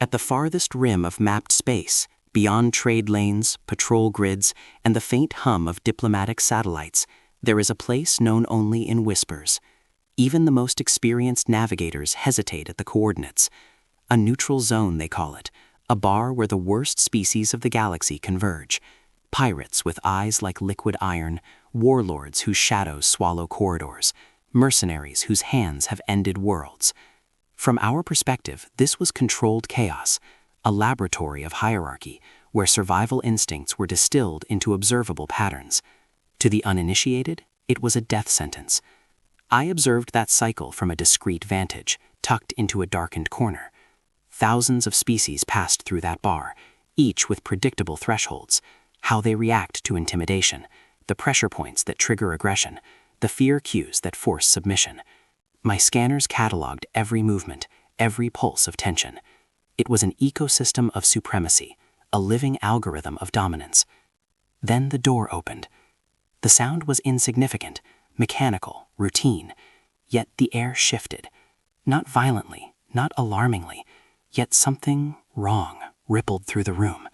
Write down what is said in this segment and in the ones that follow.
At the farthest rim of mapped space, beyond trade lanes, patrol grids, and the faint hum of diplomatic satellites, there is a place known only in whispers. Even the most experienced navigators hesitate at the coordinates. A neutral zone, they call it, a bar where the worst species of the galaxy converge. Pirates with eyes like liquid iron, warlords whose shadows swallow corridors, mercenaries whose hands have ended worlds. From our perspective, this was controlled chaos, a laboratory of hierarchy where survival instincts were distilled into observable patterns. To the uninitiated, it was a death sentence. I observed that cycle from a discreet vantage, tucked into a darkened corner. Thousands of species passed through that bar, each with predictable thresholds: how they react to intimidation, the pressure points that trigger aggression, the fear cues that force submission. My scanners cataloged every movement, every pulse of tension. It was an ecosystem of supremacy, a living algorithm of dominance. Then the door opened. The sound was insignificant, mechanical, routine, yet the air shifted. Not violently, not alarmingly, yet something wrong rippled through the room.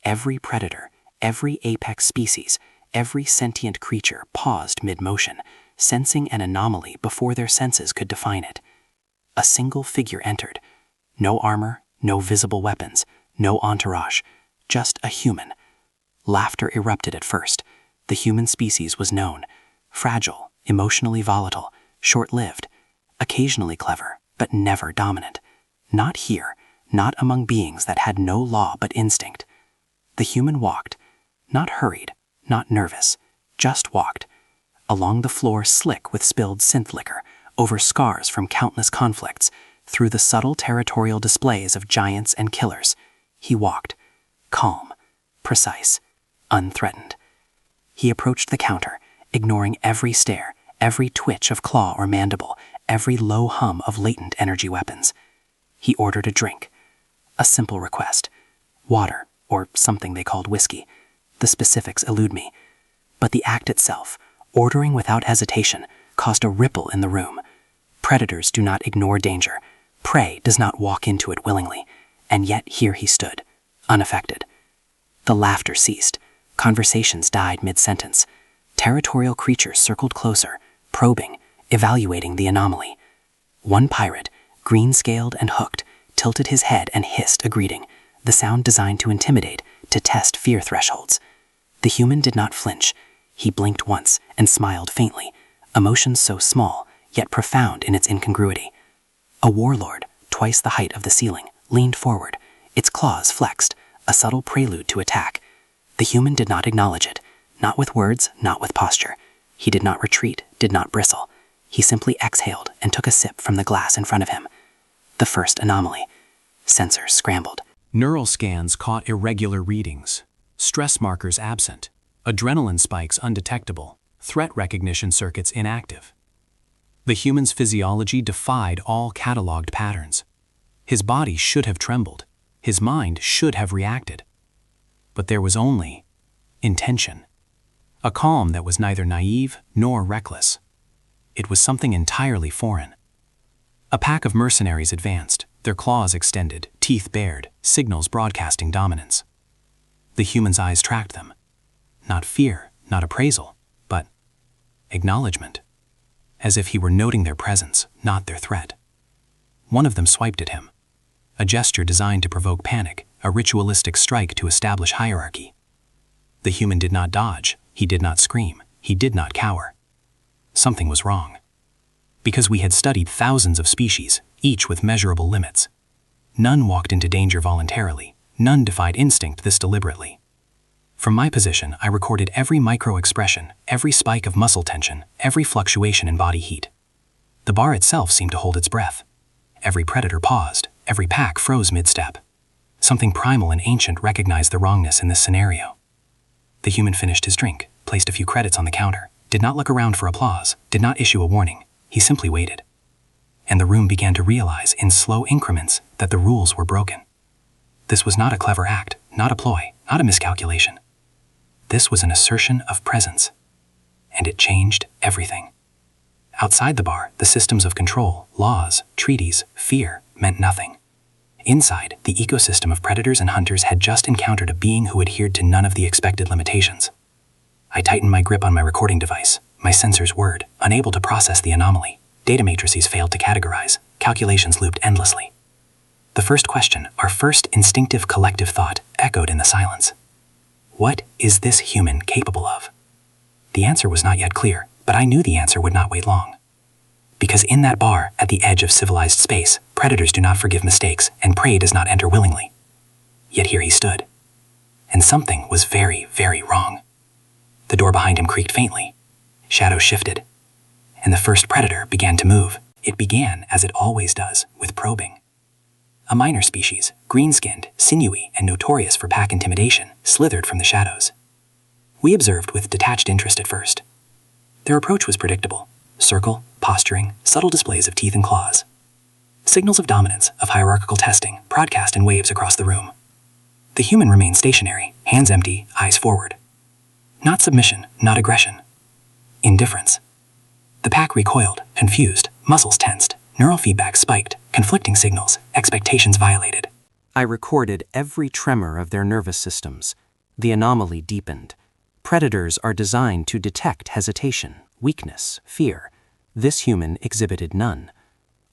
Every predator, every apex species, every sentient creature paused mid-motion, sensing an anomaly before their senses could define it. A single figure entered. No armor, no visible weapons, no entourage, just a human. Laughter erupted at first. The human species was known. Fragile, emotionally volatile, short-lived, occasionally clever, but never dominant. Not here, not among beings that had no law but instinct. The human walked, not hurried, not nervous, just walked. Along the floor slick with spilled synth liquor, over scars from countless conflicts, through the subtle territorial displays of giants and killers, he walked, calm, precise, unthreatened. He approached the counter, ignoring every stare, every twitch of claw or mandible, every low hum of latent energy weapons. He ordered a drink. A simple request. Water, or something they called whiskey. The specifics elude me. But the act itself, ordering without hesitation, caused a ripple in the room. Predators do not ignore danger. Prey does not walk into it willingly. And yet here he stood, unaffected. The laughter ceased. Conversations died mid-sentence. Territorial creatures circled closer, probing, evaluating the anomaly. One pirate, green-scaled and hooked, tilted his head and hissed a greeting, the sound designed to intimidate, to test fear thresholds. The human did not flinch. He blinked once and smiled faintly, emotion so small, yet profound in its incongruity. A warlord, twice the height of the ceiling, leaned forward, its claws flexed, a subtle prelude to attack. The human did not acknowledge it, not with words, not with posture. He did not retreat, did not bristle. He simply exhaled and took a sip from the glass in front of him. The first anomaly. Sensors scrambled. Neural scans caught irregular readings, stress markers absent, adrenaline spikes undetectable, threat recognition circuits inactive. The human's physiology defied all cataloged patterns. His body should have trembled. His mind should have reacted. But there was only intention. A calm that was neither naive nor reckless. It was something entirely foreign. A pack of mercenaries advanced, their claws extended, teeth bared, signals broadcasting dominance. The human's eyes tracked them. Not fear, not appraisal, but acknowledgement. As if he were noting their presence, not their threat. One of them swiped at him. A gesture designed to provoke panic, a ritualistic strike to establish hierarchy. The human did not dodge, he did not scream, he did not cower. Something was wrong. Because we had studied thousands of species, each with measurable limits. None walked into danger voluntarily, none defied instinct this deliberately. From my position, I recorded every micro-expression, every spike of muscle tension, every fluctuation in body heat. The bar itself seemed to hold its breath. Every predator paused, every pack froze mid-step. Something primal and ancient recognized the wrongness in this scenario. The human finished his drink, placed a few credits on the counter, did not look around for applause, did not issue a warning. He simply waited. And the room began to realize in slow increments that the rules were broken. This was not a clever act, not a ploy, not a miscalculation. This was an assertion of presence. And it changed everything. Outside the bar, the systems of control, laws, treaties, fear meant nothing. Inside, the ecosystem of predators and hunters had just encountered a being who adhered to none of the expected limitations. I tightened my grip on my recording device. My sensors whirred, unable to process the anomaly. Data matrices failed to categorize. Calculations looped endlessly. The first question, our first instinctive collective thought, echoed in the silence. What is this human capable of? The answer was not yet clear, but I knew the answer would not wait long. Because in that bar, at the edge of civilized space, predators do not forgive mistakes, and prey does not enter willingly. Yet here he stood. And something was very, very wrong. The door behind him creaked faintly. Shadows shifted. And the first predator began to move. It began, as it always does, with probing. A minor species, green-skinned, sinewy, and notorious for pack intimidation, slithered from the shadows. We observed with detached interest at first. Their approach was predictable. Circle, posturing, subtle displays of teeth and claws. Signals of dominance, of hierarchical testing, broadcast in waves across the room. The human remained stationary, hands empty, eyes forward. Not submission, not aggression. Indifference. The pack recoiled, confused, muscles tensed, neural feedback spiked, conflicting signals, expectations violated. I recorded every tremor of their nervous systems. The anomaly deepened. Predators are designed to detect hesitation, weakness, fear. This human exhibited none.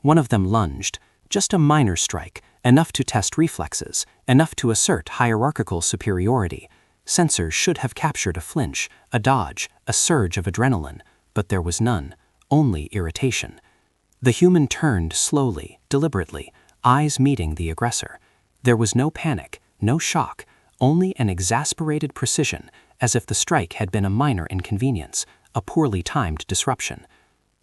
One of them lunged, just a minor strike, enough to test reflexes, enough to assert hierarchical superiority. Sensors should have captured a flinch, a dodge, a surge of adrenaline, but there was none, only irritation. The human turned slowly, deliberately, eyes meeting the aggressor. There was no panic, no shock, only an exasperated precision, as if the strike had been a minor inconvenience, a poorly timed disruption.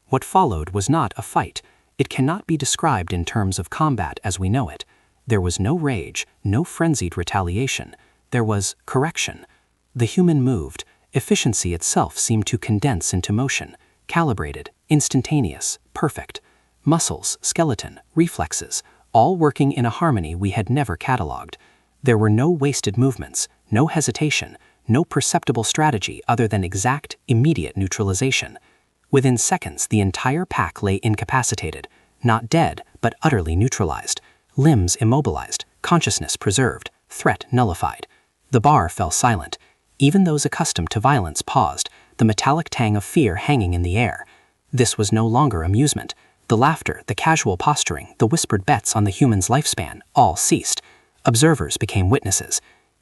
What followed was not a fight. It cannot be described in terms of combat as we know it. There was no rage, no frenzied retaliation. There was correction. The human moved. Efficiency itself seemed to condense into motion, calibrated, instantaneous, perfect. Muscles, skeleton, reflexes, all working in a harmony we had never catalogued. There were no wasted movements, no hesitation, no perceptible strategy other than exact, immediate neutralization. Within seconds, the entire pack lay incapacitated, not dead, but utterly neutralized. Limbs immobilized, consciousness preserved, threat nullified. The bar fell silent. Even those accustomed to violence paused, the metallic tang of fear hanging in the air. This was no longer amusement. The laughter, the casual posturing, the whispered bets on the human's lifespan, all ceased. Observers became witnesses.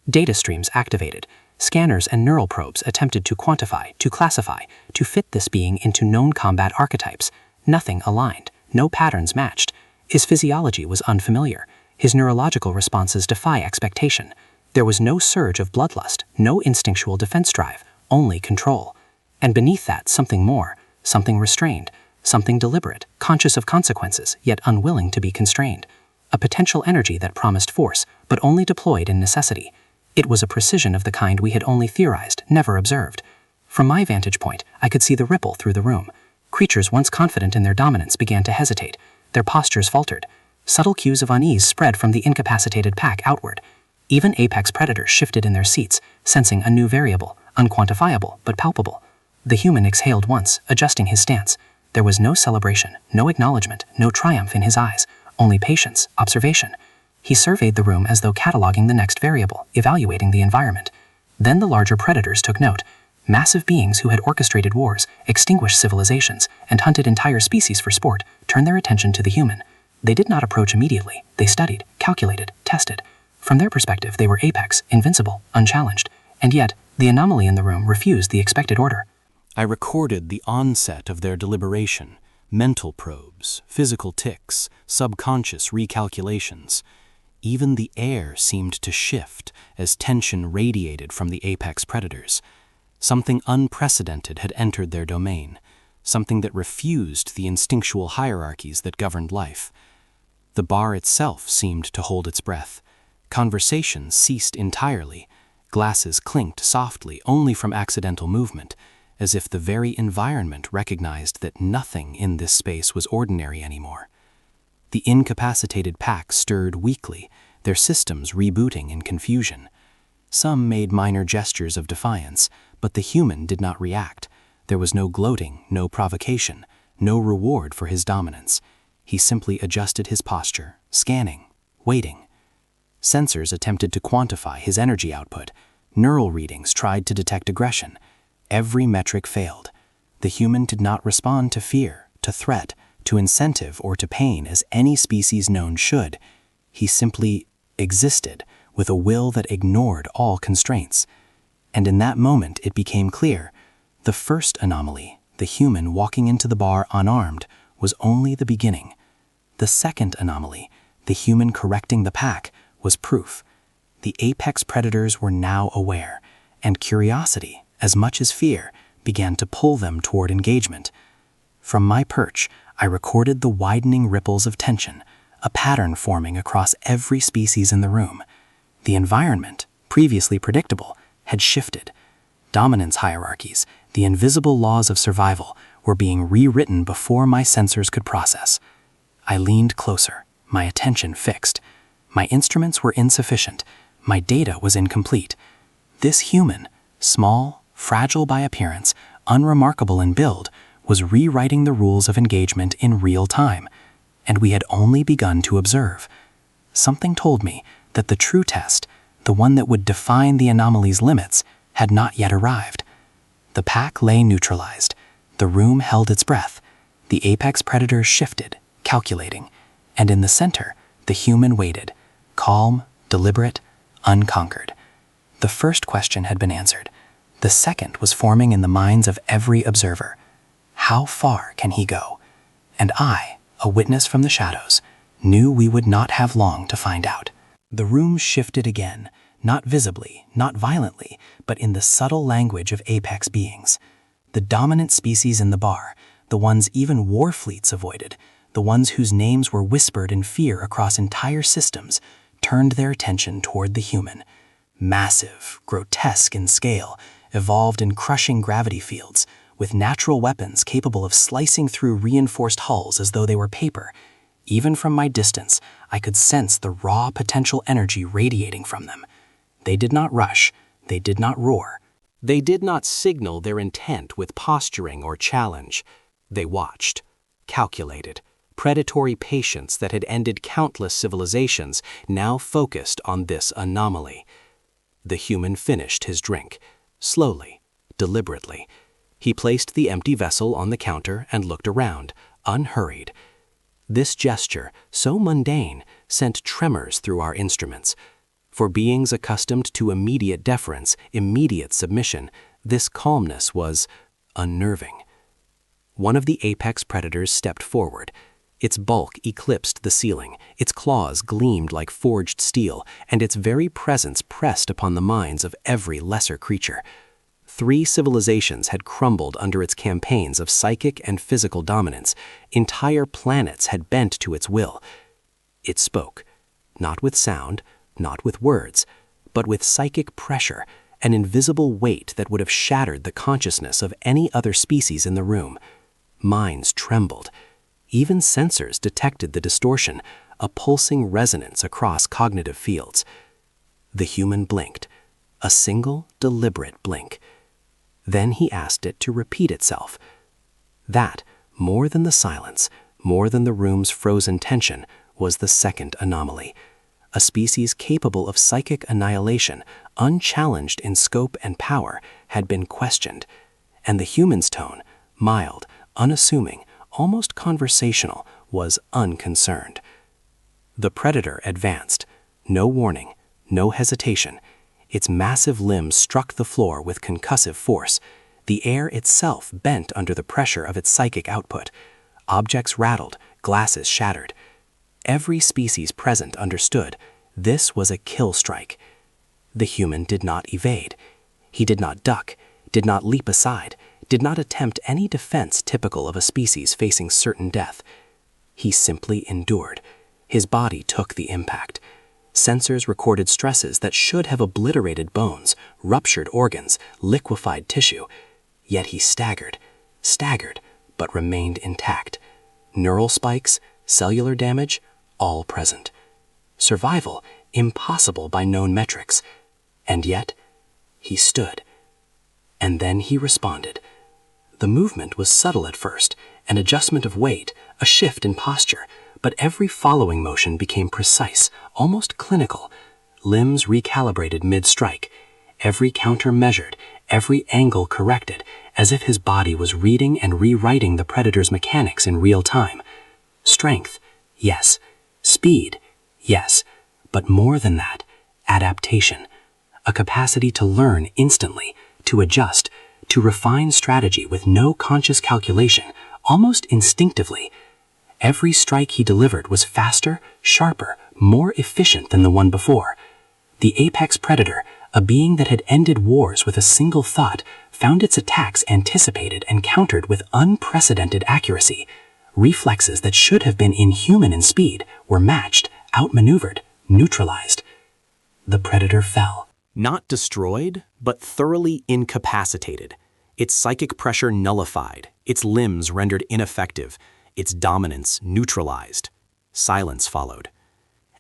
Data streams activated. Scanners and neural probes attempted to quantify, to classify, to fit this being into known combat archetypes. Nothing aligned. No patterns matched. His physiology was unfamiliar. His neurological responses defy expectation. There was no surge of bloodlust, no instinctual defense drive, only control. And beneath that, something more, something restrained, something deliberate, conscious of consequences, yet unwilling to be constrained. A potential energy that promised force, but only deployed in necessity. It was a precision of the kind we had only theorized, never observed. From my vantage point, I could see the ripple through the room. Creatures once confident in their dominance began to hesitate. Their postures faltered. Subtle cues of unease spread from the incapacitated pack outward. Even apex predators shifted in their seats, sensing a new variable, unquantifiable but palpable. The human exhaled once, adjusting his stance. There was no celebration, no acknowledgement, no triumph in his eyes, only patience, observation. He surveyed the room as though cataloging the next variable, evaluating the environment. Then the larger predators took note. Massive beings who had orchestrated wars, extinguished civilizations, and hunted entire species for sport turned their attention to the human. They did not approach immediately. They studied, calculated, tested. From their perspective, they were apex, invincible, unchallenged. And yet, the anomaly in the room refused the expected order. I recorded the onset of their deliberation, mental probes, physical tics, subconscious recalculations. Even the air seemed to shift as tension radiated from the apex predators. Something unprecedented had entered their domain, something that refused the instinctual hierarchies that governed life. The bar itself seemed to hold its breath. Conversation ceased entirely. Glasses clinked softly only from accidental movement, as if the very environment recognized that nothing in this space was ordinary anymore. The incapacitated pack stirred weakly, their systems rebooting in confusion. Some made minor gestures of defiance, but the human did not react. There was no gloating, no provocation, no reward for his dominance. He simply adjusted his posture, scanning, waiting. Sensors attempted to quantify his energy output. Neural readings tried to detect aggression. Every metric failed. The human did not respond to fear, to threat, to incentive, or to pain as any species known should. He simply existed with a will that ignored all constraints. And in that moment it became clear, the first anomaly, the human walking into the bar unarmed, was only the beginning. The second anomaly, the human correcting the pack, was proof. The apex predators were now aware, and curiosity, as much as fear, began to pull them toward engagement. From my perch, I recorded the widening ripples of tension, a pattern forming across every species in the room. The environment, previously predictable, had shifted. Dominance hierarchies, the invisible laws of survival, were being rewritten before my sensors could process. I leaned closer, my attention fixed. My instruments were insufficient. My data was incomplete. This human, small, fragile by appearance, unremarkable in build, was rewriting the rules of engagement in real time, and we had only begun to observe. Something told me that the true test, the one that would define the anomaly's limits, had not yet arrived. The pack lay neutralized. The room held its breath. The apex predators shifted, calculating, and in the center, the human waited, calm, deliberate, unconquered. The first question had been answered. The second was forming in the minds of every observer. How far can he go? And I, a witness from the shadows, knew we would not have long to find out. The room shifted again, not visibly, not violently, but in the subtle language of apex beings. The dominant species in the bar, the ones even war fleets avoided, the ones whose names were whispered in fear across entire systems, turned their attention toward the human. Massive, grotesque in scale, evolved in crushing gravity fields, with natural weapons capable of slicing through reinforced hulls as though they were paper. Even from my distance, I could sense the raw potential energy radiating from them. They did not rush, they did not roar. They did not signal their intent with posturing or challenge. They watched, calculated. Predatory patience that had ended countless civilizations now focused on this anomaly. The human finished his drink, slowly, deliberately. He placed the empty vessel on the counter and looked around, unhurried. This gesture, so mundane, sent tremors through our instruments. For beings accustomed to immediate deference, immediate submission, this calmness was unnerving. One of the apex predators stepped forward. Its bulk eclipsed the ceiling, its claws gleamed like forged steel, and its very presence pressed upon the minds of every lesser creature. 3 civilizations had crumbled under its campaigns of psychic and physical dominance. Entire planets had bent to its will. It spoke, not with sound, not with words, but with psychic pressure, an invisible weight that would have shattered the consciousness of any other species in the room. Minds trembled. Even sensors detected the distortion, a pulsing resonance across cognitive fields. The human blinked, a single, deliberate blink. Then he asked it to repeat itself. That, more than the silence, more than the room's frozen tension, was the second anomaly. A species capable of psychic annihilation, unchallenged in scope and power, had been questioned. And the human's tone, mild, unassuming, almost conversational, was unconcerned. The predator advanced. No warning, no hesitation. Its massive limbs struck the floor with concussive force. The air itself bent under the pressure of its psychic output. Objects rattled, glasses shattered. Every species present understood this was a kill strike. The human did not evade. He did not duck, did not leap aside, did not attempt any defense typical of a species facing certain death. He simply endured. His body took the impact. Sensors recorded stresses that should have obliterated bones, ruptured organs, liquefied tissue. Yet he staggered, but remained intact. Neural spikes, cellular damage, all present. Survival, impossible by known metrics. And yet, he stood. And then he responded. The movement was subtle at first, an adjustment of weight, a shift in posture, but every following motion became precise, almost clinical. Limbs recalibrated mid-strike, every counter measured, every angle corrected, as if his body was reading and rewriting the predator's mechanics in real time. Strength, yes. Speed, yes. But more than that, adaptation. A capacity to learn instantly, to adjust, to refine strategy with no conscious calculation, almost instinctively. Every strike he delivered was faster, sharper, more efficient than the one before. The apex predator, a being that had ended wars with a single thought, found its attacks anticipated and countered with unprecedented accuracy. Reflexes that should have been inhuman in speed were matched, outmaneuvered, neutralized. The predator fell. Not destroyed, but thoroughly incapacitated. Its psychic pressure nullified, its limbs rendered ineffective, its dominance neutralized. Silence followed.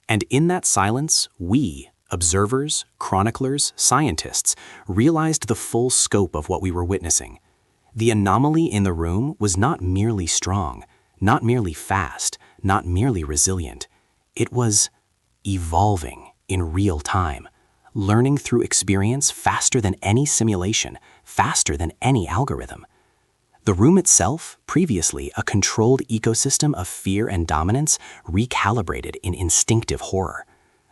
And in that silence, we, observers, chroniclers, scientists, realized the full scope of what we were witnessing. The anomaly in the room was not merely strong, not merely fast, not merely resilient. It was evolving in real time, learning through experience faster than any simulation, faster than any algorithm. The room itself, previously a controlled ecosystem of fear and dominance, recalibrated in instinctive horror.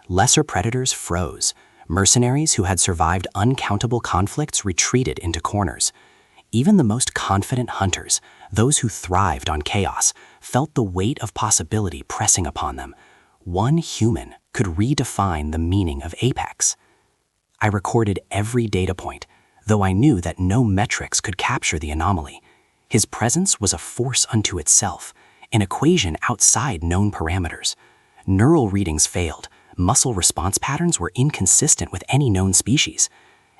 Lesser predators froze. Mercenaries who had survived uncountable conflicts retreated into corners. Even the most confident hunters, those who thrived on chaos, felt the weight of possibility pressing upon them. One human could redefine the meaning of apex. I recorded every data point, though I knew that no metrics could capture the anomaly. His presence was a force unto itself, an equation outside known parameters. Neural readings failed, muscle response patterns were inconsistent with any known species.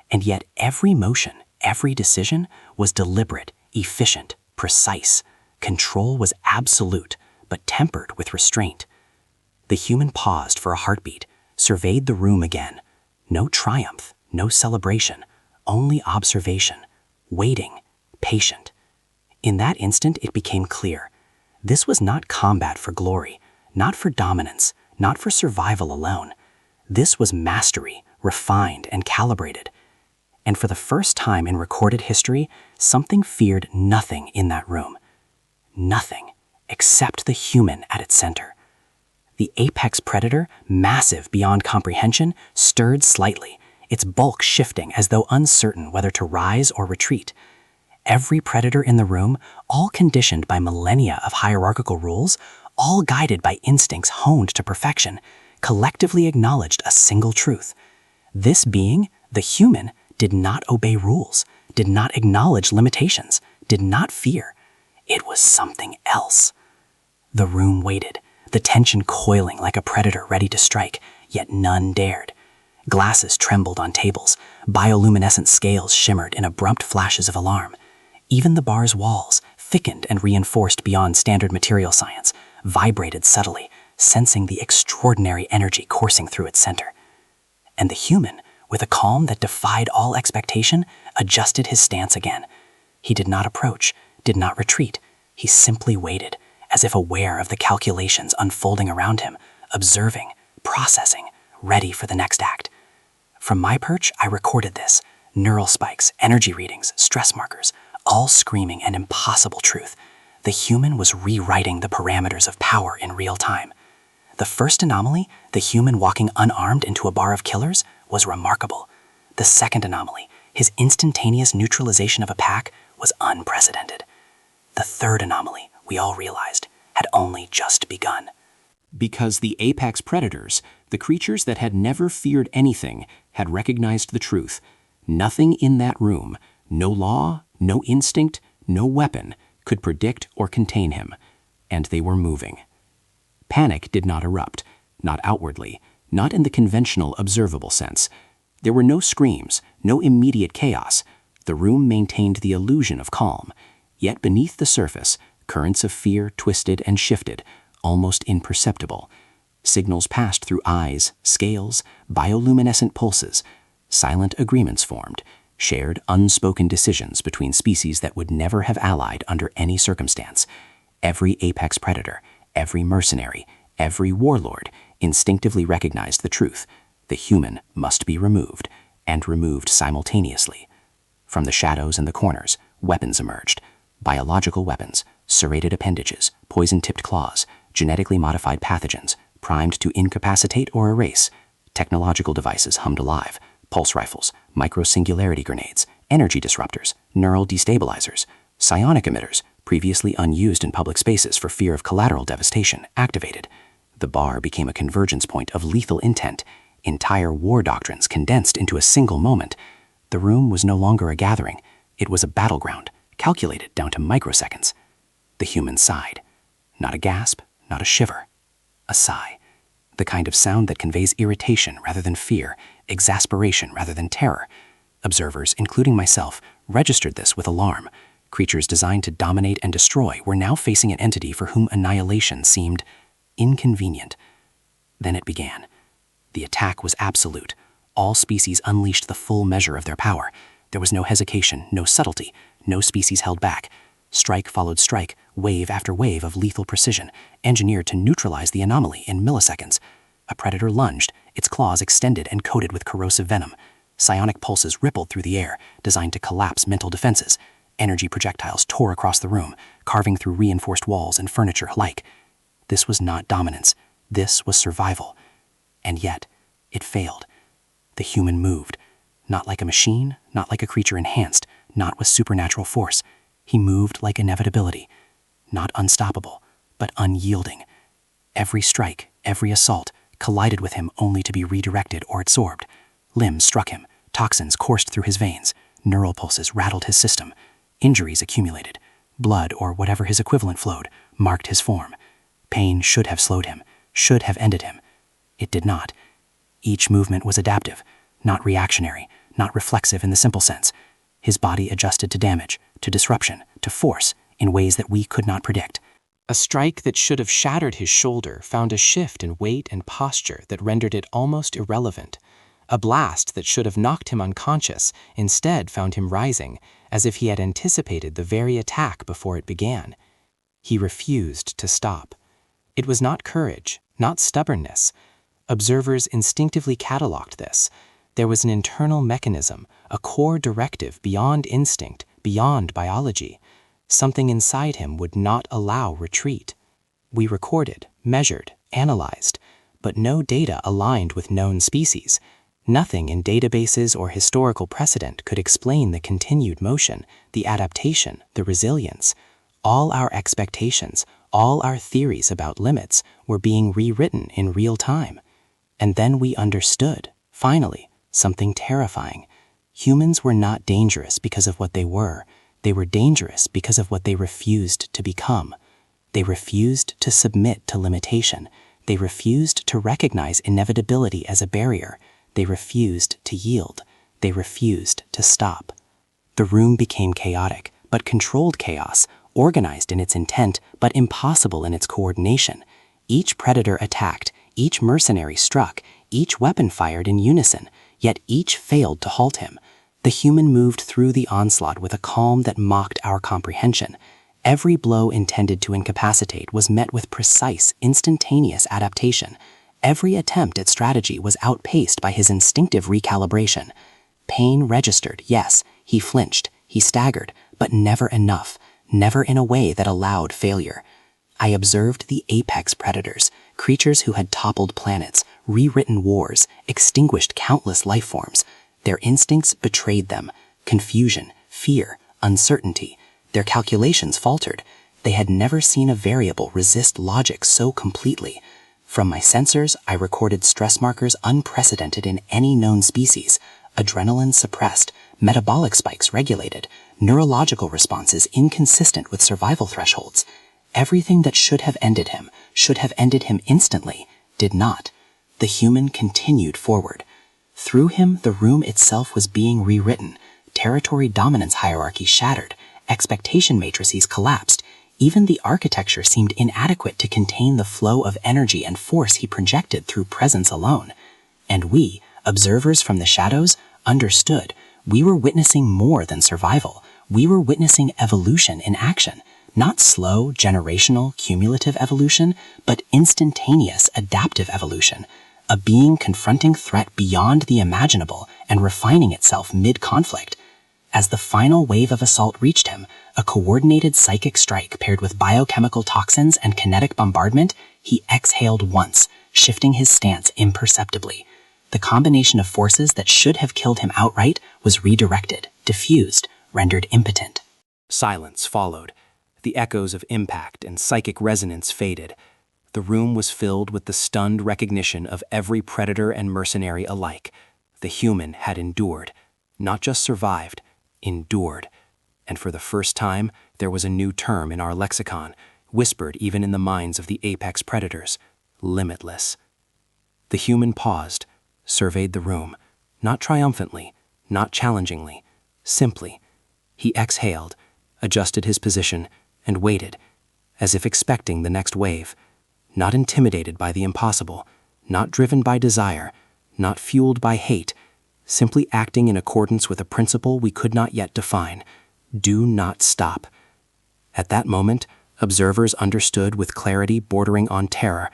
And yet every motion, every decision was deliberate, efficient, precise. Control was absolute, but tempered with restraint. The human paused for a heartbeat, surveyed the room again. No triumph, no celebration, only observation, waiting, patient. In that instant, it became clear. This was not combat for glory, not for dominance, not for survival alone. This was mastery, refined and calibrated. And for the first time in recorded history, something feared nothing in that room. Nothing, except the human at its center. The apex predator, massive beyond comprehension, stirred slightly, its bulk shifting as though uncertain whether to rise or retreat. Every predator in the room, all conditioned by millennia of hierarchical rules, all guided by instincts honed to perfection, collectively acknowledged a single truth. This being, the human, did not obey rules, did not acknowledge limitations, did not fear. It was something else. The room waited, the tension coiling like a predator ready to strike, yet none dared. Glasses trembled on tables, bioluminescent scales shimmered in abrupt flashes of alarm. Even the bar's walls, thickened and reinforced beyond standard material science, vibrated subtly, sensing the extraordinary energy coursing through its center. And the human, with a calm that defied all expectation, adjusted his stance again. He did not approach, did not retreat. He simply waited, as if aware of the calculations unfolding around him, observing, processing, ready for the next act. From my perch, I recorded this. Neural spikes, energy readings, stress markers, all screaming an impossible truth. The human was rewriting the parameters of power in real time. The first anomaly, the human walking unarmed into a bar of killers, was remarkable. The second anomaly, his instantaneous neutralization of a pack, was unprecedented. The third anomaly, we all realized, had only just begun. Because the apex predators, the creatures that had never feared anything, had recognized the truth. Nothing in that room, no law, no instinct, no weapon, could predict or contain him, and they were moving. Panic did not erupt, not outwardly, not in the conventional observable sense. There were no screams, no immediate chaos. The room maintained the illusion of calm, yet beneath the surface, currents of fear twisted and shifted, almost imperceptible. Signals passed through eyes, scales, bioluminescent pulses. Silent agreements formed, shared unspoken decisions between species that would never have allied under any circumstance. Every apex predator, Every mercenary, every warlord instinctively recognized the truth. The human must be removed, and removed simultaneously. From the shadows and the corners, weapons emerged. Biological weapons, serrated appendages, poison-tipped claws, genetically modified pathogens, primed to incapacitate or erase. Technological devices hummed alive. Pulse rifles, micro-singularity grenades, energy disruptors, neural destabilizers, psionic emitters, previously unused in public spaces for fear of collateral devastation, activated. The bar became a convergence point of lethal intent, entire war doctrines condensed into a single moment. The room was no longer a gathering. It was a battleground, calculated down to microseconds. The human sighed. Not a gasp, not a shiver. A sigh. The kind of sound that conveys irritation rather than fear, exasperation rather than terror. Observers, including myself, registered this with alarm. Creatures designed to dominate and destroy were now facing an entity for whom annihilation seemed inconvenient. Then it began. The attack was absolute. All species unleashed the full measure of their power. There was no hesitation, no subtlety, no species held back. Strike followed strike, wave after wave of lethal precision, engineered to neutralize the anomaly in milliseconds. A predator lunged, its claws extended and coated with corrosive venom. Psionic pulses rippled through the air, designed to collapse mental defenses. Energy projectiles tore across the room, carving through reinforced walls and furniture alike. This was not dominance. This was survival. And yet, it failed. The human moved. Not like a machine, not like a creature enhanced, not with supernatural force. He moved like inevitability. Not unstoppable, but unyielding. Every strike, every assault, collided with him only to be redirected or absorbed. Limbs struck him, toxins coursed through his veins, neural pulses rattled his system. Injuries accumulated. Blood, or whatever his equivalent flowed, marked his form. Pain should have slowed him, should have ended him. It did not. Each movement was adaptive, not reactionary, not reflexive in the simple sense. His body adjusted to damage, to disruption, to force, in ways that we could not predict. A strike that should have shattered his shoulder found a shift in weight and posture that rendered it almost irrelevant. A blast that should have knocked him unconscious instead found him rising, as if he had anticipated the very attack before it began. He refused to stop. It was not courage, not stubbornness. Observers instinctively cataloged this. There was an internal mechanism, a core directive beyond instinct, beyond biology. Something inside him would not allow retreat. We recorded, measured, analyzed, but no data aligned with known species. Nothing in databases or historical precedent could explain the continued motion, the adaptation, the resilience. All our expectations, all our theories about limits were being rewritten in real time. And then we understood, finally, something terrifying. Humans were not dangerous because of what they were. They were dangerous because of what they refused to become. They refused to submit to limitation. They refused to recognize inevitability as a barrier. They refused to yield. They refused to stop. The room became chaotic, but controlled chaos, organized in its intent, but impossible in its coordination. Each predator attacked, each mercenary struck, each weapon fired in unison, yet each failed to halt him. The human moved through the onslaught with a calm that mocked our comprehension. Every blow intended to incapacitate was met with precise, instantaneous adaptation. Every attempt at strategy was outpaced by his instinctive recalibration. Pain registered, yes, he flinched, he staggered, but never enough, never in a way that allowed failure. I observed the apex predators, creatures who had toppled planets, rewritten wars, extinguished countless life forms. Their instincts betrayed them. Confusion, fear, uncertainty. Their calculations faltered. They had never seen a variable resist logic so completely. From my sensors, I recorded stress markers unprecedented in any known species. Adrenaline suppressed, metabolic spikes regulated, neurological responses inconsistent with survival thresholds. Everything that should have ended him instantly, did not. The human continued forward. Through him, the room itself was being rewritten. Territory dominance hierarchy shattered. Expectation matrices collapsed. Even the architecture seemed inadequate to contain the flow of energy and force he projected through presence alone. And we, observers from the shadows, understood. We were witnessing more than survival. We were witnessing evolution in action. Not slow, generational, cumulative evolution, but instantaneous, adaptive evolution. A being confronting threat beyond the imaginable and refining itself mid-conflict. As the final wave of assault reached him, a coordinated psychic strike paired with biochemical toxins and kinetic bombardment, he exhaled once, shifting his stance imperceptibly. The combination of forces that should have killed him outright was redirected, diffused, rendered impotent. Silence followed. The echoes of impact and psychic resonance faded. The room was filled with the stunned recognition of every predator and mercenary alike. The human had endured, not just survived, endured. And for the first time, there was a new term in our lexicon, whispered even in the minds of the apex predators: limitless. The human paused, surveyed the room, not triumphantly, not challengingly, simply. He exhaled, adjusted his position, and waited, as if expecting the next wave, not intimidated by the impossible, not driven by desire, not fueled by hate, simply acting in accordance with a principle we could not yet define: do not stop. At that moment, observers understood with clarity bordering on terror.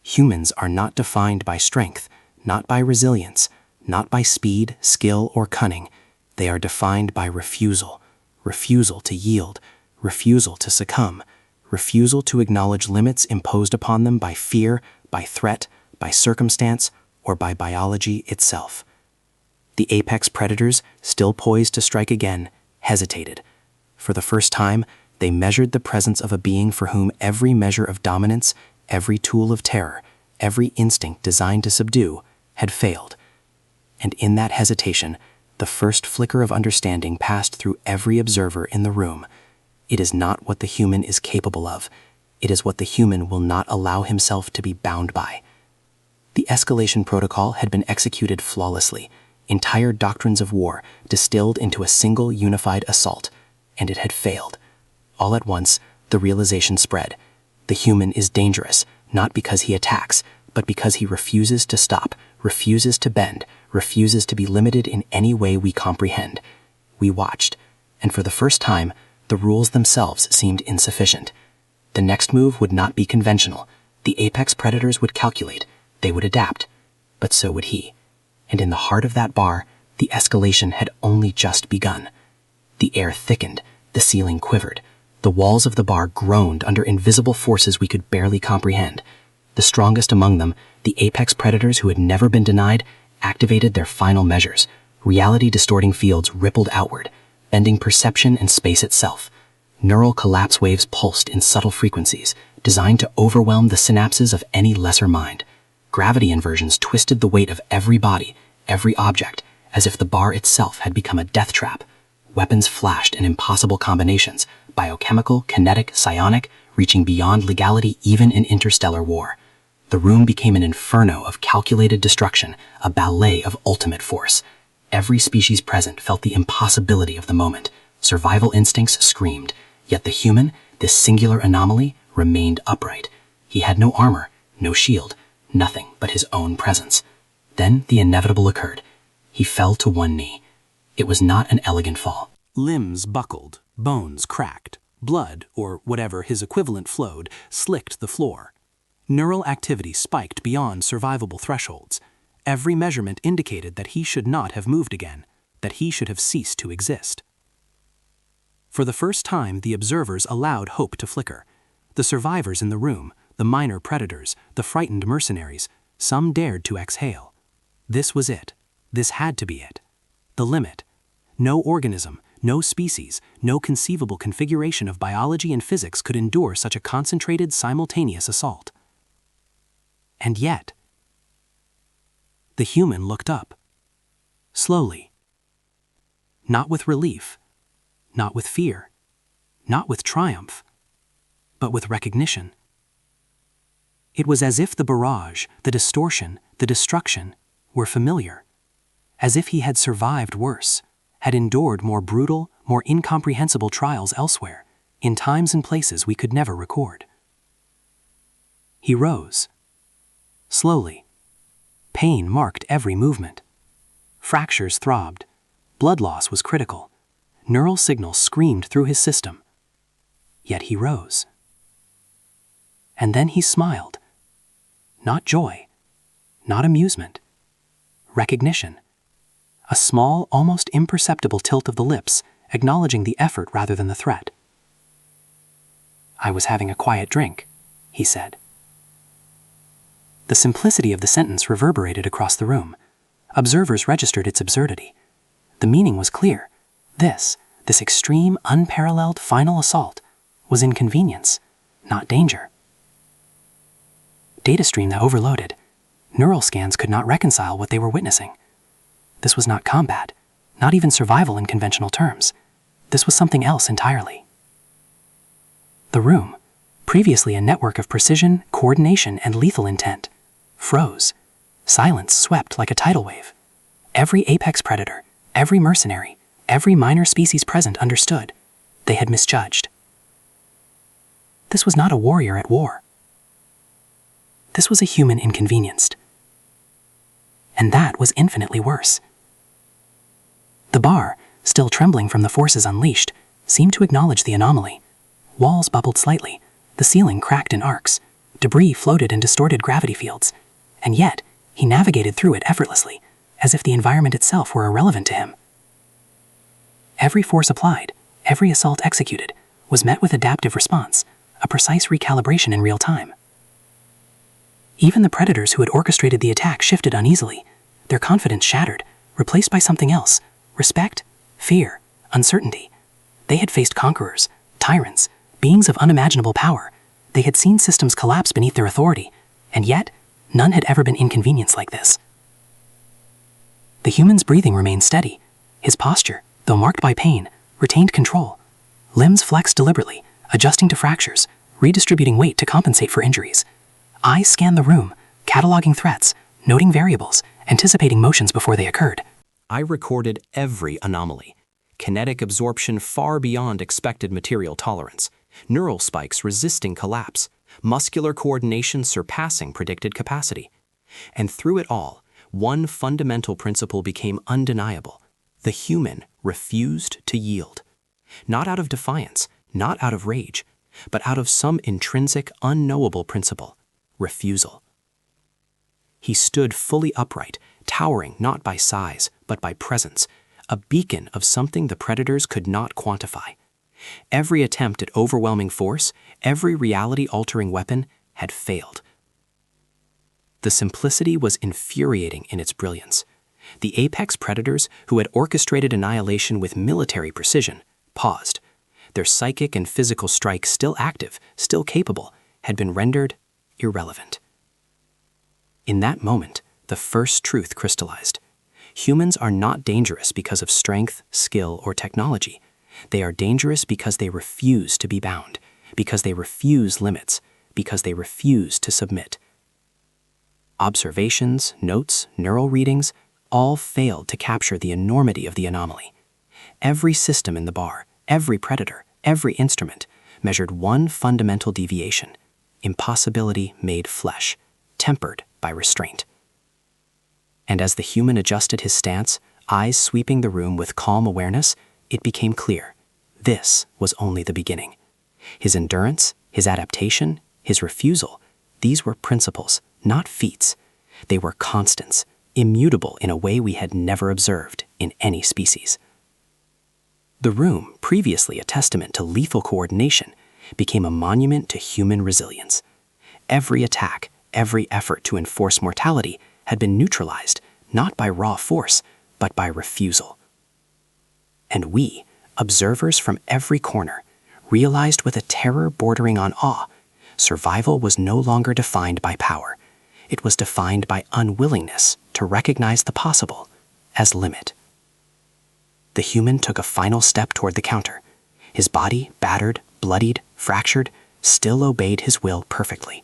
Humans are not defined by strength, not by resilience, not by speed, skill, or cunning. They are defined by refusal. Refusal to yield, refusal to succumb, refusal to acknowledge limits imposed upon them by fear, by threat, by circumstance, or by biology itself. The apex predators, still poised to strike again, hesitated. For the first time, they measured the presence of a being for whom every measure of dominance, every tool of terror, every instinct designed to subdue, had failed. And in that hesitation, the first flicker of understanding passed through every observer in the room. It is not what the human is capable of. It is what the human will not allow himself to be bound by. The escalation protocol had been executed flawlessly, entire doctrines of war distilled into a single unified assault, and it had failed. All at once, the realization spread. The human is dangerous, not because he attacks, but because he refuses to stop, refuses to bend, refuses to be limited in any way we comprehend. We watched, and for the first time, the rules themselves seemed insufficient. The next move would not be conventional. The apex predators would calculate, they would adapt, but so would he. And in the heart of that bar, the escalation had only just begun. The air thickened, the ceiling quivered. The walls of the bar groaned under invisible forces we could barely comprehend. The strongest among them, the apex predators who had never been denied, activated their final measures. Reality-distorting fields rippled outward, bending perception and space itself. Neural collapse waves pulsed in subtle frequencies, designed to overwhelm the synapses of any lesser mind. Gravity inversions twisted the weight of every body, every object, as if the bar itself had become a death trap. Weapons flashed in impossible combinations, biochemical, kinetic, psionic, reaching beyond legality even in interstellar war. The room became an inferno of calculated destruction, a ballet of ultimate force. Every species present felt the impossibility of the moment. Survival instincts screamed, yet the human, this singular anomaly, remained upright. He had no armor, no shield, nothing but his own presence. Then the inevitable occurred. He fell to one knee. It was not an elegant fall. Limbs buckled, bones cracked, blood, or whatever his equivalent flowed, slicked the floor. Neural activity spiked beyond survivable thresholds. Every measurement indicated that he should not have moved again, that he should have ceased to exist. For the first time, the observers allowed hope to flicker. The survivors in the room, the minor predators, the frightened mercenaries, some dared to exhale. This was it. This had to be it. The limit. No organism, no species, no conceivable configuration of biology and physics could endure such a concentrated, simultaneous assault. And yet, the human looked up. Slowly. Not with relief, not with fear, not with triumph, but with recognition. It was as if the barrage, the distortion, the destruction were familiar, as if he had survived worse, had endured more brutal, more incomprehensible trials elsewhere, in times and places we could never record. He rose. Slowly. Pain marked every movement. Fractures throbbed. Blood loss was critical. Neural signals screamed through his system. Yet he rose. And then he smiled. Not joy, not amusement. Recognition. A small, almost imperceptible tilt of the lips, acknowledging the effort rather than the threat. "I was having a quiet drink," he said. The simplicity of the sentence reverberated across the room. Observers registered its absurdity. The meaning was clear. This extreme, unparalleled final assault was inconvenience, not danger. Data stream that overloaded. Neural scans could not reconcile what they were witnessing. This was not combat, not even survival in conventional terms. This was something else entirely. The room, previously a network of precision, coordination, and lethal intent, froze. Silence swept like a tidal wave. Every apex predator, every mercenary, every minor species present understood. They had misjudged. This was not a warrior at war. This was a human inconvenienced. And that was infinitely worse. The bar, still trembling from the forces unleashed, seemed to acknowledge the anomaly. Walls bubbled slightly, the ceiling cracked in arcs, debris floated in distorted gravity fields, and yet he navigated through it effortlessly, as if the environment itself were irrelevant to him. Every force applied, every assault executed, was met with adaptive response, a precise recalibration in real time. Even the predators who had orchestrated the attack shifted uneasily, their confidence shattered, replaced by something else: respect, fear, uncertainty. They had faced conquerors, tyrants, beings of unimaginable power. They had seen systems collapse beneath their authority, and yet none had ever been inconvenienced like this. The human's breathing remained steady. His posture, though marked by pain, retained control. Limbs flexed deliberately, adjusting to fractures, redistributing weight to compensate for injuries. Eyes scanned the room, cataloging threats, noting variables, anticipating motions before they occurred. I recorded every anomaly. Kinetic absorption far beyond expected material tolerance. Neural spikes resisting collapse. Muscular coordination surpassing predicted capacity. And through it all, one fundamental principle became undeniable. The human refused to yield. Not out of defiance, not out of rage, but out of some intrinsic, unknowable principle: refusal. He stood fully upright, towering not by size, but by presence, a beacon of something the predators could not quantify. Every attempt at overwhelming force, every reality-altering weapon, had failed. The simplicity was infuriating in its brilliance. The apex predators, who had orchestrated annihilation with military precision, paused. Their psychic and physical strike, still active, still capable, had been rendered irrelevant. In that moment, the first truth crystallized. Humans are not dangerous because of strength, skill, or technology. They are dangerous because they refuse to be bound, because they refuse limits, because they refuse to submit. Observations, notes, neural readings, all failed to capture the enormity of the anomaly. Every system in the bar, every predator, every instrument, measured one fundamental deviation: impossibility made flesh, tempered by restraint. And as the human adjusted his stance, eyes sweeping the room with calm awareness, it became clear: this was only the beginning. His endurance, his adaptation, his refusal, these were principles, not feats. They were constants, immutable in a way we had never observed in any species. The room, previously a testament to lethal coordination, became a monument to human resilience. Every attack, every effort to enforce mortality had been neutralized, not by raw force, but by refusal. And we, observers from every corner, realized with a terror bordering on awe, survival was no longer defined by power. It was defined by unwillingness to recognize the possible as limit. The human took a final step toward the counter. His body, battered, bloodied, fractured, still obeyed his will perfectly.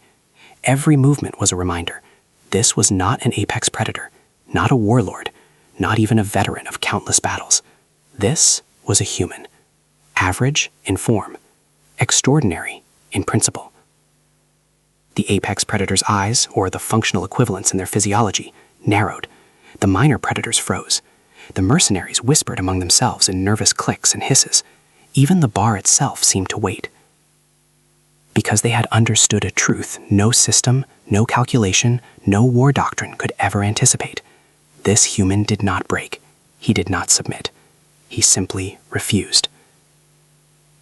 Every movement was a reminder: this was not an apex predator, not a warlord, not even a veteran of countless battles. This was a human, average in form, extraordinary in principle. The apex predator's eyes, or the functional equivalents in their physiology, narrowed. The minor predators froze. The mercenaries whispered among themselves in nervous clicks and hisses. Even the bar itself seemed to wait. Because they had understood a truth no system, no calculation, no war doctrine could ever anticipate. This human did not break. He did not submit. He simply refused.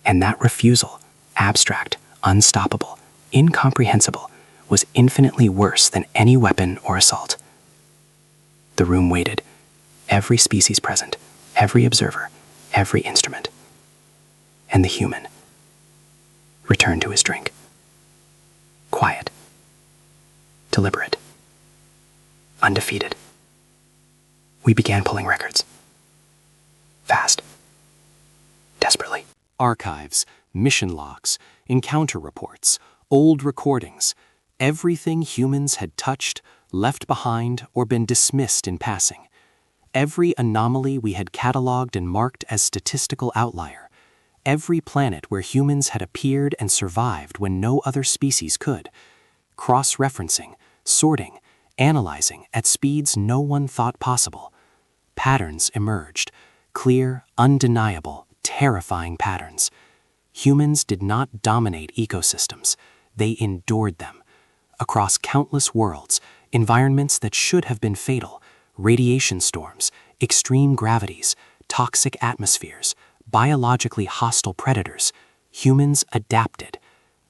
And that refusal, abstract, unstoppable, incomprehensible, was infinitely worse than any weapon or assault. The room waited. Every species present, every observer, every instrument. And the human returned to his drink. Quiet. Deliberate. Undefeated. We began pulling records. Fast. Desperately. Archives, mission logs, encounter reports, old recordings, everything humans had touched, left behind, or been dismissed in passing. Every anomaly we had cataloged and marked as statistical outlier. Every planet where humans had appeared and survived when no other species could. Cross-referencing, sorting, analyzing at speeds no one thought possible. Patterns emerged. Clear, undeniable, terrifying patterns. Humans did not dominate ecosystems. They endured them. Across countless worlds, environments that should have been fatal, radiation storms, extreme gravities, toxic atmospheres, biologically hostile predators, humans adapted.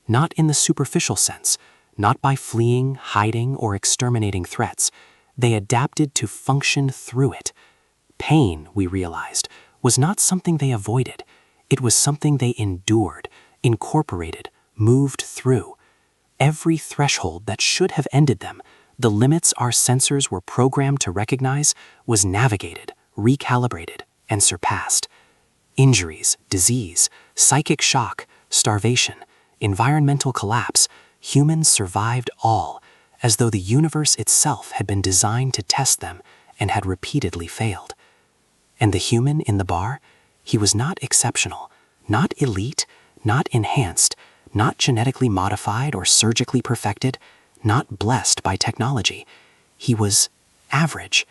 Not in the superficial sense, not by fleeing, hiding, or exterminating threats. They adapted to function through it. Pain, we realized, was not something they avoided. It was something they endured, incorporated, moved through. Every threshold that should have ended them, the limits our sensors were programmed to recognize, was navigated, recalibrated, and surpassed. Injuries, disease, psychic shock, starvation, environmental collapse, humans survived all, as though the universe itself had been designed to test them and had repeatedly failed. And the human in the bar, he was not exceptional, not elite, not enhanced, not genetically modified or surgically perfected, not blessed by technology. He was average.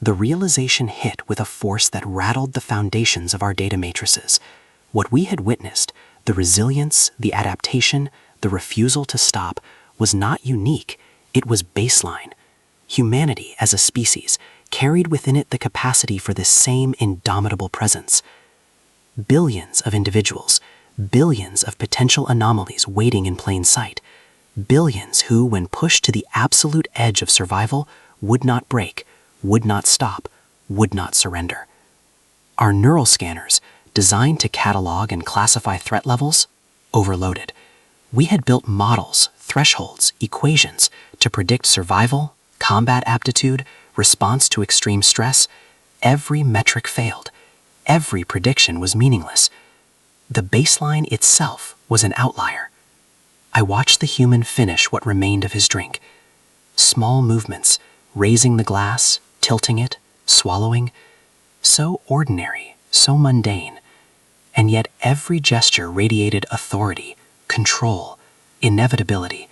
The realization hit with a force that rattled the foundations of our data matrices. What we had witnessed, the resilience, the adaptation, the refusal to stop, was not unique. It was baseline. Humanity, as a species, carried within it the capacity for this same indomitable presence. Billions of individuals, billions of potential anomalies waiting in plain sight. Billions who, when pushed to the absolute edge of survival, would not break, would not stop, would not surrender. Our neural scanners, designed to catalog and classify threat levels, overloaded. We had built models, thresholds, equations to predict survival, combat aptitude, response to extreme stress. Every metric failed. Every prediction was meaningless. The baseline itself was an outlier. I watched the human finish what remained of his drink. Small movements, raising the glass, tilting it, swallowing. So ordinary, so mundane. And yet every gesture radiated authority, control, inevitability.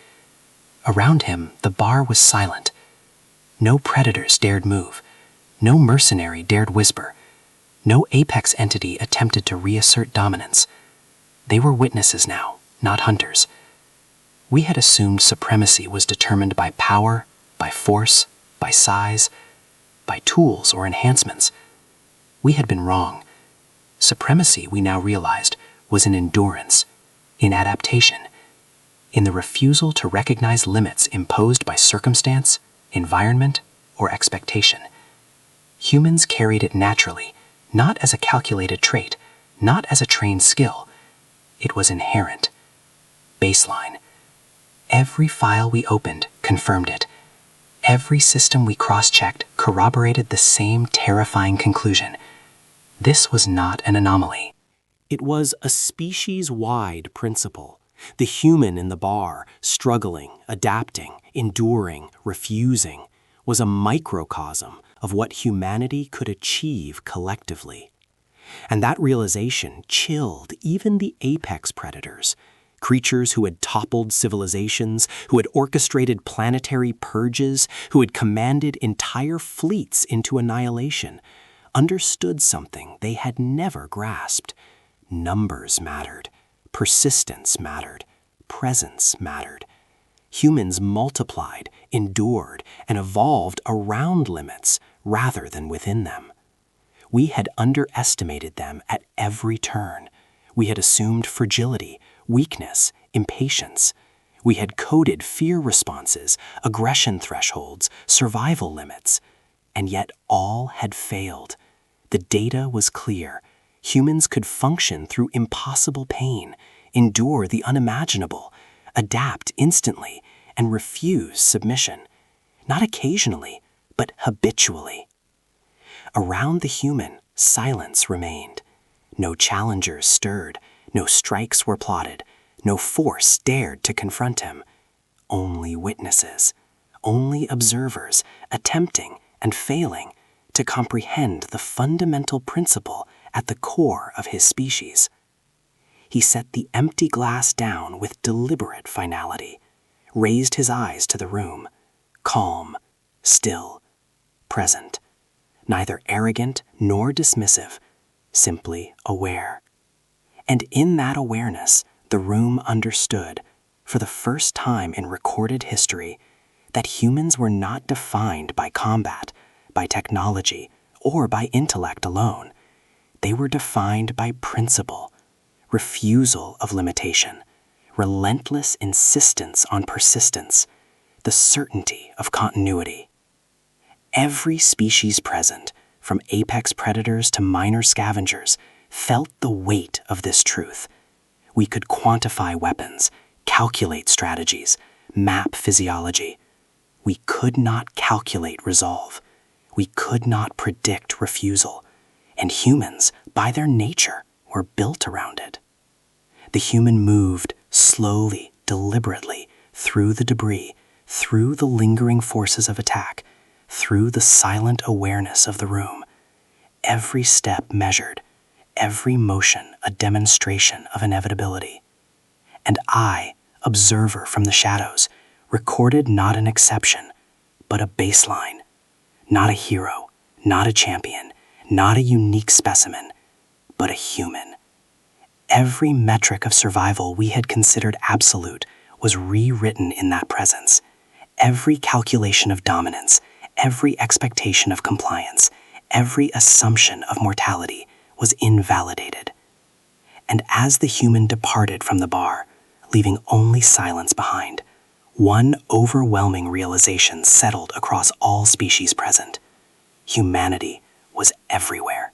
Around him, the bar was silent. No predators dared move. No mercenary dared whisper. No apex entity attempted to reassert dominance. They were witnesses now, not hunters. We had assumed supremacy was determined by power, by force, by size, by tools or enhancements. We had been wrong. Supremacy, we now realized, was in endurance, in adaptation, in the refusal to recognize limits imposed by circumstance, environment, or expectation. Humans carried it naturally, not as a calculated trait, not as a trained skill. It was inherent. Baseline. Every file we opened confirmed it. Every system we cross-checked corroborated the same terrifying conclusion. This was not an anomaly. It was a species-wide principle. The human in the bar, struggling, adapting, enduring, refusing, was a microcosm of what humanity could achieve collectively. And that realization chilled even the apex predators, creatures who had toppled civilizations, who had orchestrated planetary purges, who had commanded entire fleets into annihilation, understood something they had never grasped. Numbers mattered. Persistence mattered. presence mattered. Humans multiplied, endured, and evolved around limits rather than within them. We had underestimated them at every turn. We had assumed fragility, weakness, impatience. We had coded fear responses, aggression thresholds, survival limits. And yet all had failed. The data was clear. Humans could function through impossible pain, endure the unimaginable, adapt instantly, and refuse submission. Not occasionally, but habitually. Around the human, silence remained. No challengers stirred, no strikes were plotted, no force dared to confront him. Only witnesses, only observers, attempting and failing to comprehend the fundamental principle at the core of his species. He set the empty glass down with deliberate finality, raised his eyes to the room, calm, still, present, neither arrogant nor dismissive, simply aware. And in that awareness, the room understood, for the first time in recorded history, that humans were not defined by combat, by technology, or by intellect alone. They were defined by principle, refusal of limitation, relentless insistence on persistence, the certainty of continuity. Every species present, from apex predators to minor scavengers, felt the weight of this truth. We could quantify weapons, calculate strategies, map physiology. We could not calculate resolve. We could not predict refusal. And humans, by their nature, were built around it. The human moved slowly, deliberately, through the debris, through the lingering forces of attack, through the silent awareness of the room. Every step measured, every motion a demonstration of inevitability. And I, observer from the shadows, recorded not an exception, but a baseline. Not a hero, not a champion, not a unique specimen, but a human. Every metric of survival we had considered absolute was rewritten in that presence. Every calculation of dominance, every expectation of compliance, every assumption of mortality was invalidated. And as the human departed from the bar, leaving only silence behind, one overwhelming realization settled across all species present. Humanity was everywhere.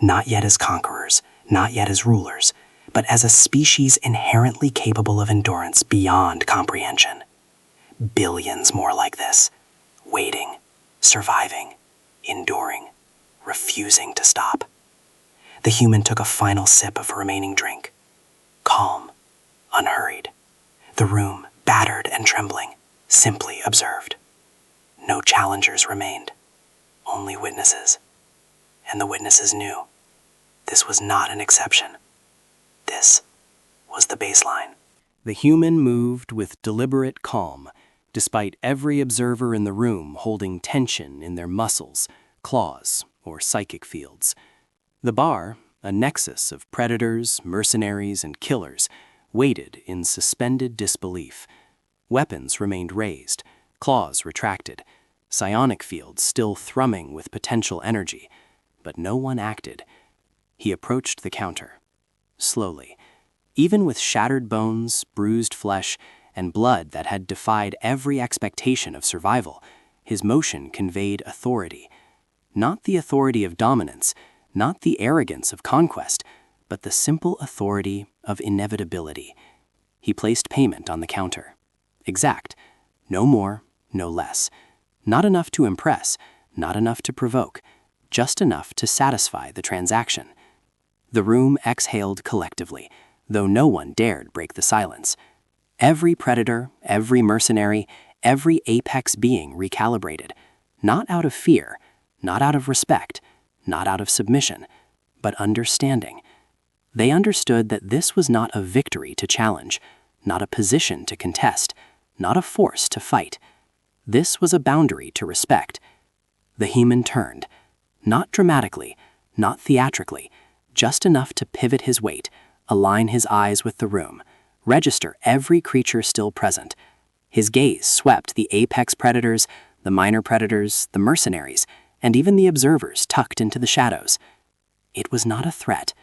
Not yet as conquerors, not yet as rulers, but as a species inherently capable of endurance beyond comprehension. Billions more like this, waiting, surviving, enduring, refusing to stop. The human took a final sip of a remaining drink, calm, unhurried. The room, battered and trembling, simply observed. No challengers remained, only witnesses. And the witnesses knew this was not an exception. This was the baseline. The human moved with deliberate calm, despite every observer in the room holding tension in their muscles, claws, or psychic fields. The bar, a nexus of predators, mercenaries, and killers, waited in suspended disbelief. Weapons remained raised, claws retracted, psionic fields still thrumming with potential energy, but no one acted. He approached the counter, slowly. Even with shattered bones, bruised flesh, and blood that had defied every expectation of survival, his motion conveyed authority. Not the authority of dominance, not the arrogance of conquest, but the simple authority of inevitability. He placed payment on the counter. Exact. No more, no less. Not enough to impress, not enough to provoke, just enough to satisfy the transaction. The room exhaled collectively, though no one dared break the silence. Every predator, every mercenary, every apex being recalibrated, not out of fear, not out of respect, not out of submission, but understanding. They understood that this was not a victory to challenge, not a position to contest, not a force to fight. This was a boundary to respect. The human turned, not dramatically, not theatrically, just enough to pivot his weight, align his eyes with the room, register every creature still present. His gaze swept the apex predators, the minor predators, the mercenaries, and even the observers tucked into the shadows. It was not a threat,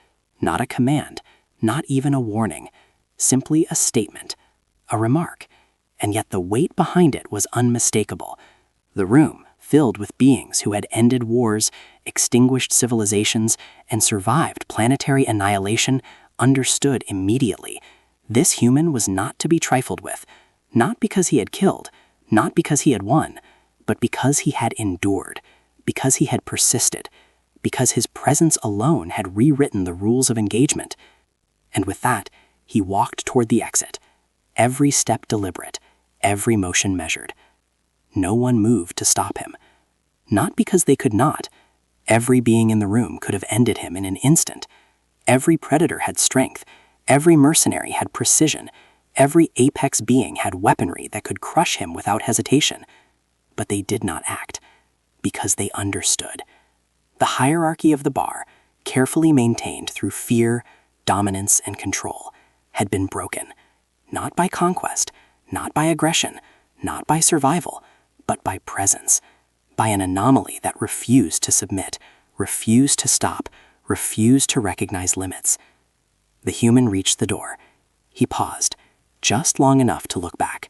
not a command, not even a warning, simply a statement, a remark, and yet the weight behind it was unmistakable. The room, filled with beings who had ended wars, extinguished civilizations, and survived planetary annihilation, understood immediately. This human was not to be trifled with, not because he had killed, not because he had won, but because he had endured, because he had persisted, because his presence alone had rewritten the rules of engagement. And with that, he walked toward the exit, every step deliberate, every motion measured. No one moved to stop him. Not because they could not. Every being in the room could have ended him in an instant. Every predator had strength. Every mercenary had precision. Every apex being had weaponry that could crush him without hesitation. But they did not act, because they understood. The hierarchy of the bar, carefully maintained through fear, dominance, and control, had been broken. Not by conquest, not by aggression, not by survival, but by presence, by an anomaly that refused to submit, refused to stop, refused to recognize limits. The human reached the door. He paused, just long enough to look back.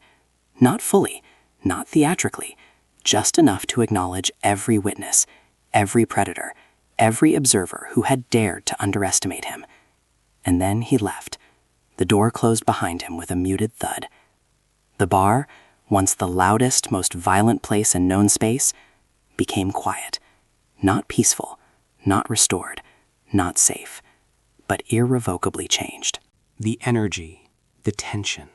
Not fully, not theatrically, just enough to acknowledge every witness, every predator, every observer who had dared to underestimate him. And then he left. The door closed behind him with a muted thud. The bar, once the loudest, most violent place in known space, became quiet. Not peaceful, not restored, not safe, but irrevocably changed. The energy, the tension,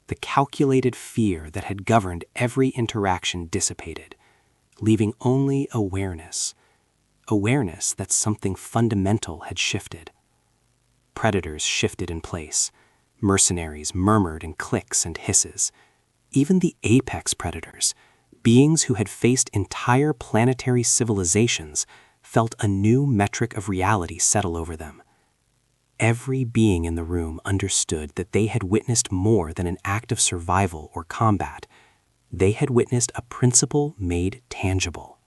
the calculated fear that had governed every interaction dissipated, leaving only awareness that something fundamental had shifted. Predators shifted in place. Mercenaries murmured in clicks and hisses. Even the apex predators, beings who had faced entire planetary civilizations, felt a new metric of reality settle over them. Every being in the room understood that they had witnessed more than an act of survival or combat. They had witnessed a principle made tangible.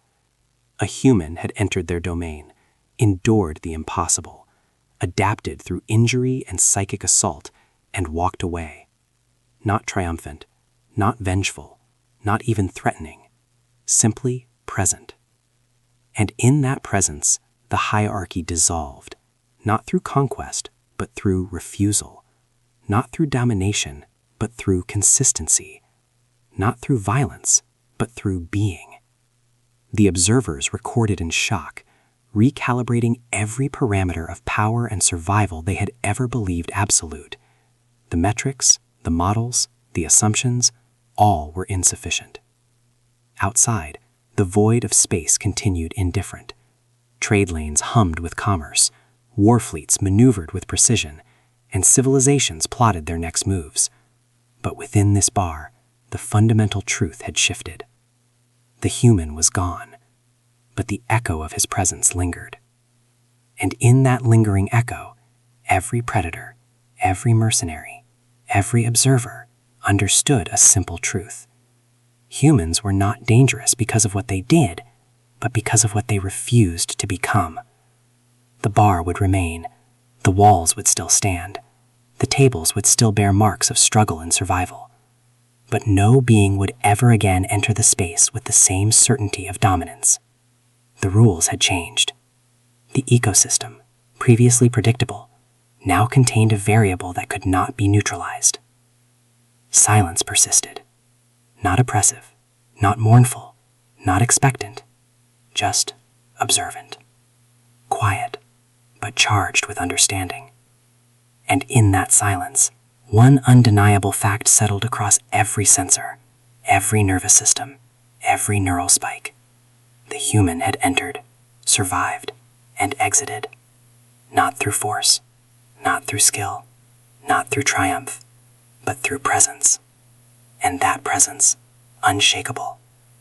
A human had entered their domain, endured the impossible, adapted through injury and psychic assault, and walked away. Not triumphant, not vengeful, not even threatening, simply present. And in that presence, the hierarchy dissolved, not through conquest, but through refusal, not through domination, but through consistency, not through violence, but through being. The observers recorded in shock, recalibrating every parameter of power and survival they had ever believed absolute. The metrics, the models, the assumptions, all were insufficient. Outside, the void of space continued indifferent. Trade lanes hummed with commerce, war fleets maneuvered with precision, and civilizations plotted their next moves. But within this bar, the fundamental truth had shifted. The human was gone, but the echo of his presence lingered. And in that lingering echo, every predator, every mercenary, every observer understood a simple truth. Humans were not dangerous because of what they did, but because of what they refused to become. The bar would remain, the walls would still stand, the tables would still bear marks of struggle and survival. But no being would ever again enter the space with the same certainty of dominance. The rules had changed. The ecosystem, previously predictable, now contained a variable that could not be neutralized. Silence persisted. Not oppressive, not mournful, not expectant, just observant. Quiet, but charged with understanding. And in that silence, one undeniable fact settled across every sensor, every nervous system, every neural spike. The human had entered, survived, and exited. Not through force, not through skill, not through triumph, but through presence. And that presence, unshakable,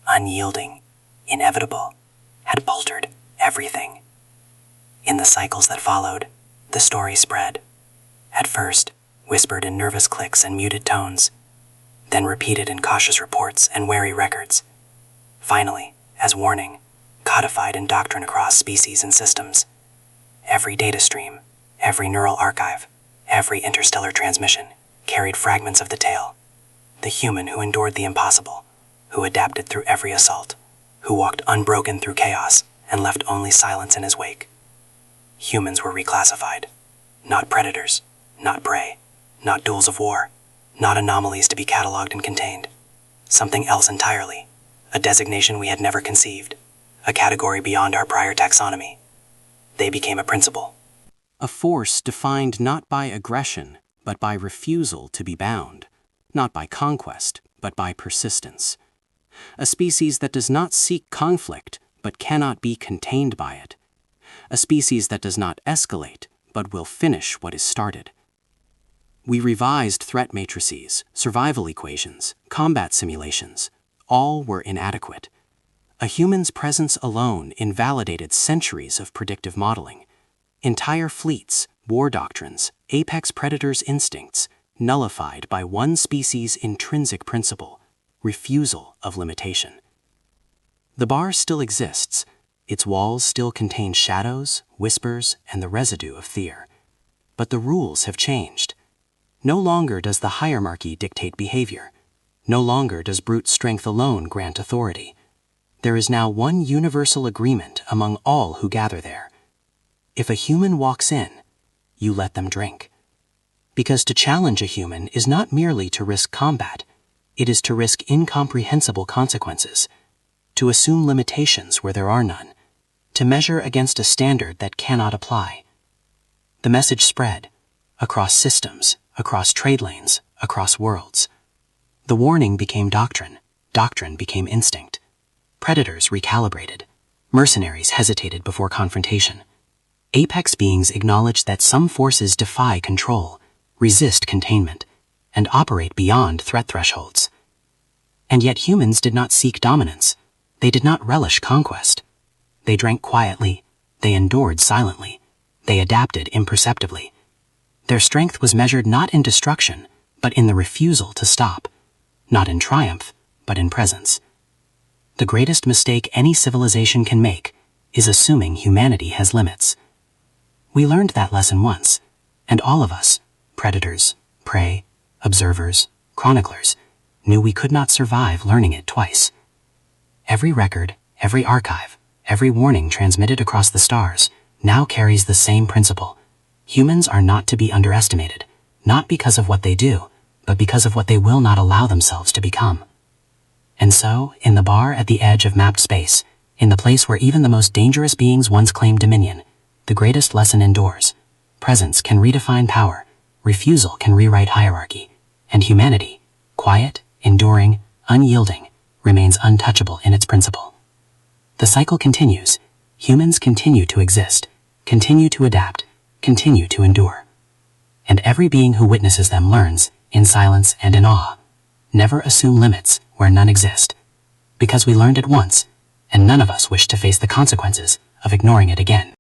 unyielding, inevitable, had altered everything. In the cycles that followed, the story spread. At first, whispered in nervous clicks and muted tones, then repeated in cautious reports and wary records. Finally, as warning, codified in doctrine across species and systems. Every data stream, every neural archive, every interstellar transmission carried fragments of the tale. The human who endured the impossible, who adapted through every assault, who walked unbroken through chaos and left only silence in his wake. Humans were reclassified. Not predators, not prey, not tools of war, not anomalies to be cataloged and contained. Something else entirely, a designation we had never conceived, a category beyond our prior taxonomy. They became a principle. A force defined not by aggression, but by refusal to be bound, not by conquest, but by persistence. A species that does not seek conflict, but cannot be contained by it. A species that does not escalate, but will finish what is started. We revised threat matrices, survival equations, combat simulations. All were inadequate. A human's presence alone invalidated centuries of predictive modeling. Entire fleets, war doctrines, apex predators' instincts, nullified by one species' intrinsic principle, refusal of limitation. The bar still exists. Its walls still contain shadows, whispers, and the residue of fear. But the rules have changed. No longer does the hierarchy dictate behavior. No longer does brute strength alone grant authority. There is now one universal agreement among all who gather there. If a human walks in, you let them drink. Because to challenge a human is not merely to risk combat, it is to risk incomprehensible consequences, to assume limitations where there are none, to measure against a standard that cannot apply. The message spread, across systems, across trade lanes, across worlds. The warning became doctrine. Doctrine became instinct. Predators recalibrated. Mercenaries hesitated before confrontation. Apex beings acknowledged that some forces defy control, resist containment, and operate beyond threat thresholds. And yet humans did not seek dominance. They did not relish conquest. They drank quietly. They endured silently. They adapted imperceptibly. Their strength was measured not in destruction, but in the refusal to stop. Not in triumph, but in presence. The greatest mistake any civilization can make is assuming humanity has limits. We learned that lesson once, and all of us, predators, prey, observers, chroniclers, knew we could not survive learning it twice. Every record, every archive, every warning transmitted across the stars now carries the same principle. Humans are not to be underestimated, not because of what they do, but because of what they will not allow themselves to become. And so, in the bar at the edge of mapped space, in the place where even the most dangerous beings once claimed dominion, the greatest lesson endures. Presence can redefine power, refusal can rewrite hierarchy, and humanity, quiet, enduring, unyielding, remains untouchable in its principle. The cycle continues. Humans continue to exist, continue to adapt, continue to endure. And every being who witnesses them learns, in silence and in awe, never assume limits where none exist. Because we learned it once, and none of us wish to face the consequences of ignoring it again.